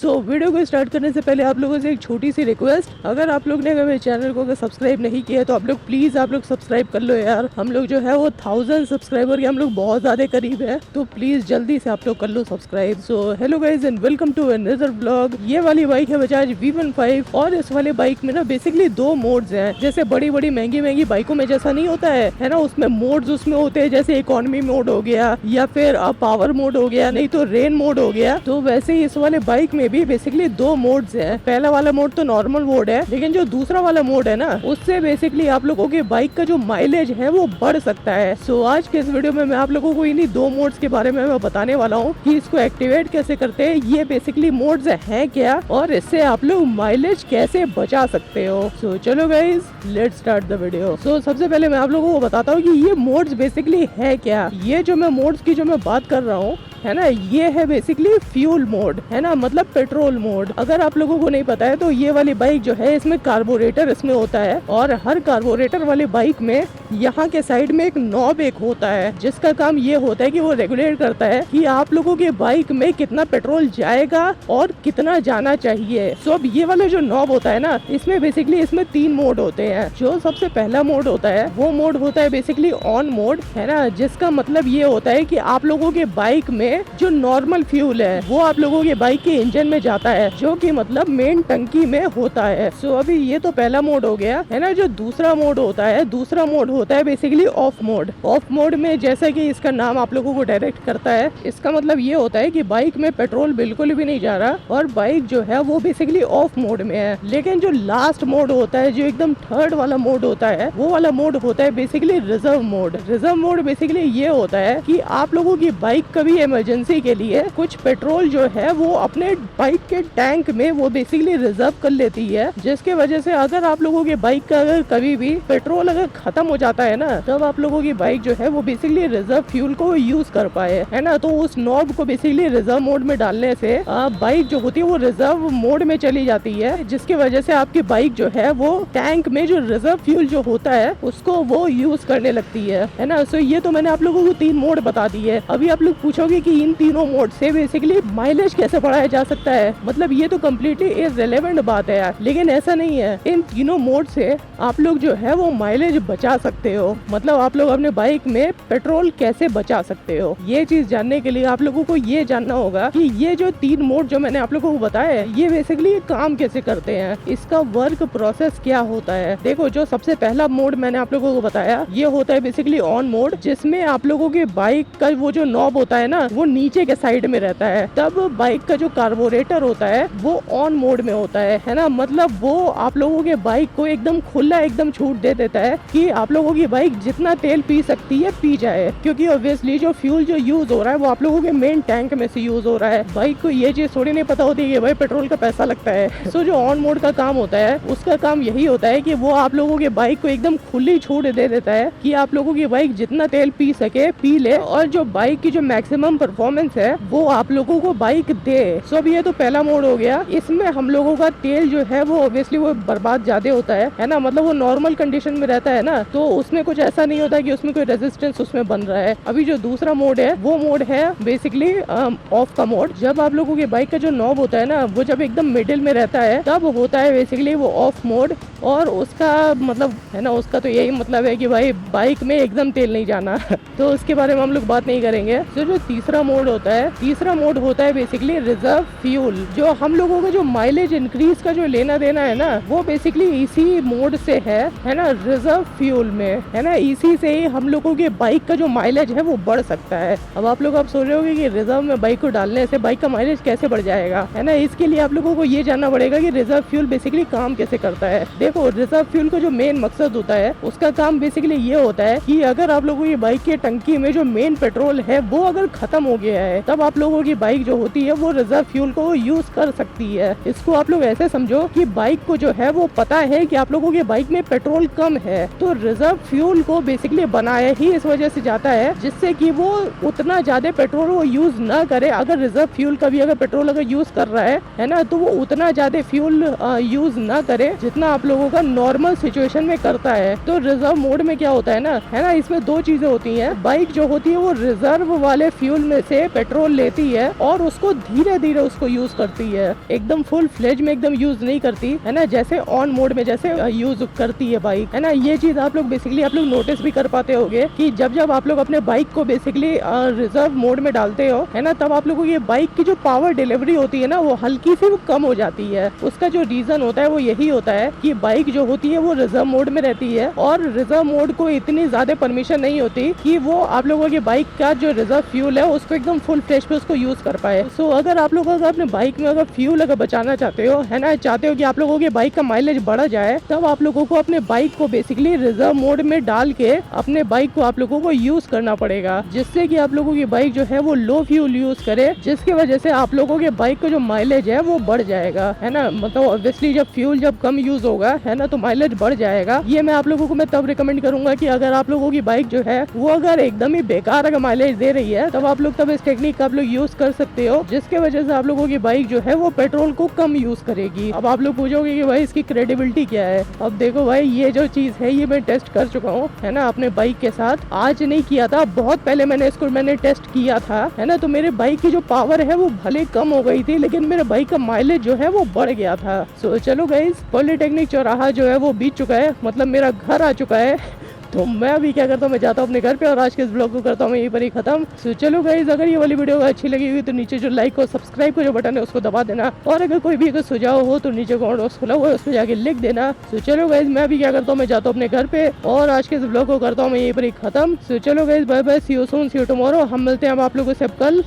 So video को start करने से पहले आप लोगों से एक छोटी सी रिक्वेस्ट, अगर आप लोग ने मेरे चैनल को सब्सक्राइब नहीं किया तो आप लोग प्लीज सब्सक्राइब कर लो यार। हम लोग जो है वो 1000 सब्सक्राइबर के हम लोग बहुत ज्यादा करीब है, तो प्लीज जल्दी से आप लोग कर लो subscribe. So hello guys and welcome to another vlog. ये वाली बाइक है बजाज V15 और इस वाले बाइक में ना बेसिकली दो मोड्स हैं। जैसे बड़ी बड़ी महंगी बाइकों में जैसा नहीं होता है ना, उसमें मोड्स उसमें होते हैं, जैसे इकोनॉमी मोड हो गया या फिर पावर मोड हो गया, नहीं तो रेन मोड हो गया। तो वैसे ही इस वाले बाइक में भी बेसिकली दो मोड्स हैं। पहला वाला मोड तो नॉर्मल मोड है, लेकिन जो दूसरा वाला मोड है ना, उससे बेसिकली आप लोगों के बाइक का जो माइलेज है वो बढ़ सकता है। सो आज के इस वीडियो में मैं आप लोगों को इन्हीं दो मोड्स के बारे में मैं बताने वाला हूँ कि इसको एक्टिवेट कैसे करते हैं, ये बेसिकली मोड्स है क्या, और इससे आप लोग माइलेज कैसे बचा सकते हो। सो चलो guys let's start the video. So सबसे पहले मैं आप लोगों को बताता हूँ कि ये मोड्स बेसिकली है क्या। ये जो मैं मोड्स की जो मैं बात कर रहा हूँ है ना, ये है बेसिकली फ्यूल मोड, है ना, मतलब पेट्रोल मोड। अगर आप लोगों को नहीं पता है तो ये वाली बाइक जो है इसमें कार्बोरेटर इसमें होता है, और हर कार्बोरेटर वाली बाइक में यहाँ के साइड में एक नॉब एक होता है, जिसका काम ये होता है कि वो रेगुलेट करता है कि आप लोगों के बाइक में कितना पेट्रोल जाएगा और कितना जाना चाहिए। सो अब ये वाला जो नॉब होता है ना, इसमें बेसिकली इसमें 3 मोड होते हैं। जो सबसे पहला मोड होता है वो मोड होता है बेसिकली ऑन मोड, है ना, जिसका मतलब ये होता है कि आप लोगों के बाइक में जो नॉर्मल फ्यूल है वो आप लोगों के बाइक के इंजन में जाता है, जो कि मतलब मेन टंकी में होता है। सो अभी ये तो पहला मोड हो गया, है ना। जो दूसरा मोड होता है, दूसरा मोड होता है basically of mode. Of mode में जैसा कि इसका नाम आप लोगों को डायरेक्ट करता है, इसका मतलब ये होता है कि बाइक में पेट्रोल बिल्कुल भी नहीं जा रहा और बाइक जो है वो बेसिकली ऑफ मोड में है। लेकिन जो लास्ट मोड होता है, जो एकदम थर्ड वाला मोड होता है, वो वाला मोड होता है basically reserve mode. Reserve mode basically ये होता है कि आप लोगों की बाइक कभी इमरजेंसी के लिए कुछ पेट्रोल जो है वो अपने बाइक के टैंक में वो बेसिकली रिजर्व कर लेती है, जिसके वजह से अगर आप लोगों के बाइक का अगर कभी भी पेट्रोल अगर खत्म हो जाता है ना, तब आप लोगों की बाइक जो है वो बेसिकली रिजर्व फ्यूल को यूज कर पाए, है ना। तो उस नॉब को बेसिकली रिजर्व मोड में डालने से बाइक जो होती है वो रिजर्व मोड में चली जाती है, जिसकी वजह से आपकी बाइक जो है वो टैंक में जो रिजर्व फ्यूल जो होता है उसको वो यूज करने लगती है ना। सो ये तो मैंने आप लोगों को 3 मोड बता दी है। अभी आप लोग पूछोगे कि इन तीनों मोड से बेसिकली माइलेज कैसे बढ़ाया जा सकता है, मतलब ये तो कम्प्लीटली इररिलेवेंट बात है यार, लेकिन ऐसा नहीं है। इन तीनों मोड से आप लोग जो है वो माइलेज बचा सकते हो, मतलब आप लोग अपने बाइक में पेट्रोल कैसे बचा सकते हो। ये चीज जानने के लिए आप लोगों को ये जानना होगा कि ये जो 3 मोड जो मैंने आप लोगों को बताया है, ये बेसिकली काम कैसे करते हैं, इसका वर्क प्रोसेस क्या होता है। देखो, जो सबसे पहला मोड मैंने आप लोगों को बताया, ये होता है बेसिकली ऑन मोड, जिसमें आप लोगों के बाइक का वो जो नॉब होता है ना, वो नीचे के साइड में रहता है। तब बाइक का जो कार्बोरेटर होता है वो ऑन मोड में होता है ना, मतलब वो आप लोगों के बाइक को एकदम खुला एकदम छूट दे देता है कि आप लोगों की बाइक जितना तेल पी सकती है पी जाए, क्योंकि ऑब्वियसली जो फ्यूल जो यूज हो रहा है वो आप लोगों के मेन टैंक में से यूज हो रहा है। बाइक को ये चीज थोड़ी नहीं पता होती है भाई पेट्रोल का पैसा लगता है। सो जो ऑन मोड का काम होता है, उसका काम यही होता है कि वो आप लोगों के बाइक को एकदम खुली छूट दे देता है कि आप लोगों की बाइक जितना तेल पी सके पी ले, और जो बाइक की जो मैक्सिमम परफॉर्मेंस है वो आप लोगों को बाइक दे। सो अब ये तो पहला मोड हो गया। इसमें हम लोगों का तेल जो है वो ऑब्वियसली वो बर्बाद ज्यादा होता है ना, मतलब वो नॉर्मल कंडीशन में रहता है ना, तो उसमें कुछ ऐसा नहीं होता कि उसमें कोई रेजिस्टेंस उसमें बन रहा है। अभी जो दूसरा मोड है वो मोड है बेसिकली ऑफ का मोड। जब आप लोगों के बाइक का जो नॉब होता है ना, वो जब एकदम मिडिल में रहता है तब होता है बेसिकली वो ऑफ मोड, और उसका मतलब है ना, उसका तो यही मतलब है कि भाई बाइक में एकदम तेल नहीं जाना तो उसके बारे में हम लोग बात नहीं करेंगे। तो जो तीसरा मोड होता है, तीसरा मोड होता है बेसिकली रिजर्व फ्यूल। जो हम लोगों का जो माइलेज इंक्रीज का जो लेना देना है ना, वो बेसिकली इसी मोड से है ना, रिजर्व फ्यूल में, है ना। इसी से ही हम लोगों के बाइक का जो माइलेज है वो बढ़ सकता है। अब आप लोग सोच रहे होंगे कि रिजर्व में बाइक को डालने से बाइक का माइलेज कैसे बढ़ जाएगा, है ना। इसके लिए आप लोगों को ये जानना पड़ेगा कि रिजर्व फ्यूल बेसिकली काम कैसे करता है। देखो, रिजर्व फ्यूल का जो मेन मकसद होता है, उसका काम बेसिकली ये होता है कि अगर आप लोगों की बाइक की टंकी में जो मेन पेट्रोल है वो अगर खत्म हो गया है, तब आप लोगों की बाइक जो होती है वो रिजर्व फ्यूल को यूज कर सकती है। इसको आप लोग ऐसे समझो कि बाइक को जो है वो पता है कि आप लोगों की बाइक में पेट्रोल कम है, तो रिजर्व फ्यूल को बेसिकली बनाया ही इस वजह से जाता है जिससे कि वो उतना ज्यादा पेट्रोल वो यूज ना करे। अगर रिजर्व फ्यूल का भी अगर पेट्रोल अगर यूज कर रहा है ना, तो वो उतना ज्यादा फ्यूल यूज ना करे जितना आप लोगों का नॉर्मल सिचुएशन में करता है। तो रिजर्व मोड में क्या होता है ना, है ना, इसमें 2 चीजें होती हैं। बाइक जो होती है वो रिजर्व वाले फ्यूल में से पेट्रोल लेती है और उसको धीरे धीरे उसको यूज करती है, एकदम फुल फ्लेज में एकदम यूज नहीं करती है ना, जैसे ऑन मोड में जैसे यूज करती है बाइक, है ना। ये चीज आप लोग बेसिकली आप लोग नोटिस भी कर पाते होंगे कि जब जब आप लोग अपने बाइक को बेसिकली रिजर्व मोड में डालते हो, है ना, तब आप लोगों की बाइक की जो पावर डिलीवरी होती है ना वो हल्की सी कम हो जाती है। उसका जो रीजन होता है वो यही होता है कि बाइक जो होती है वो रिजर्व मोड में रहती है और रिजर्व मोड को इतनी ज्यादा परमिशन नहीं होती कि वो आप लोगों की बाइक का जो रिजर्व फ्यूल है उसको एकदम फुल फ्लेज पे उसको यूज कर पाए। सो अगर आप लोग अगर अपने बाइक में अगर फ्यूल अगर बचाना चाहते हो, है ना, चाहते हो कि आप लोगों की बाइक का माइलेज बढ़ जाए, तब आप लोगों को अपने बाइक को बेसिकली रिजर्व मोड में डाल के अपने बाइक को आप लोगों को यूज करना पड़ेगा, जिससे कि आप लोगों की बाइक जो है वो लो फ्यूल यूज करे, जिसकी वजह से आप लोगों के बाइक का जो माइलेज है वो बढ़ जाएगा, है ना। मतलब ऑब्वियसली जब फ्यूल जब कम यूज होगा, है ना, तो माइलेज बढ़ जाएगा। ये मैं आप लोगों को मैं तब रिकमेंड करूंगा कि अगर आप लोगों की बाइक जो है वो अगर एकदम ही बेकार अगर माइलेज दे रही है, तब आप लोग तब इस टेक्निक का आप लोग यूज कर सकते हो, जिसके वजह से आप लोगों की बाइक जो है वो पेट्रोल को कम यूज करेगी। अब आप लोग पूछोगे कि भाई इसकी क्रेडिबिलिटी क्या है। अब देखो भाई, ये जो चीज है ये मैं टेस्ट कर चुका हूँ, है ना, अपने बाइक के साथ। आज नहीं किया था, बहुत पहले मैंने टेस्ट किया था, है ना। तो मेरे बाइक की जो पावर है वो भले कम हो गई थी, लेकिन मेरे बाइक का माइलेज जो है वो बढ़ गया था। सो चलो गाइस, पॉलिटेक्निक चौराहा जो है वो बीत चुका है, मतलब मेरा घर आ चुका है। तो मैं अभी क्या करता हूँ, मैं जाता हूँ अपने घर पे और आज के इस ब्लॉग को करता हूँ मैं यहीं पर ही खत्म। सो चलो गाइस, अगर ये वाली वीडियो अच्छी लगी हुई तो नीचे जो लाइक और सब्सक्राइब का जो बटन है उसको दबा देना, और अगर कोई भी अगर सुझाव हो तो नीचे कमेंट बॉक्स खुला हुआ है उस पर जाके लिख देना। सो चलो गाइस, मैं अभी क्या करता हूँ, मैं जाता हूँ अपने घर पे और आज के इस ब्लॉग को करता हूँ मैं यहीं पर ही खत्म। सो चलो guys, bye bye, see you soon, see you tomorrow. हम मिलते हैं अब आप लोगों से कल।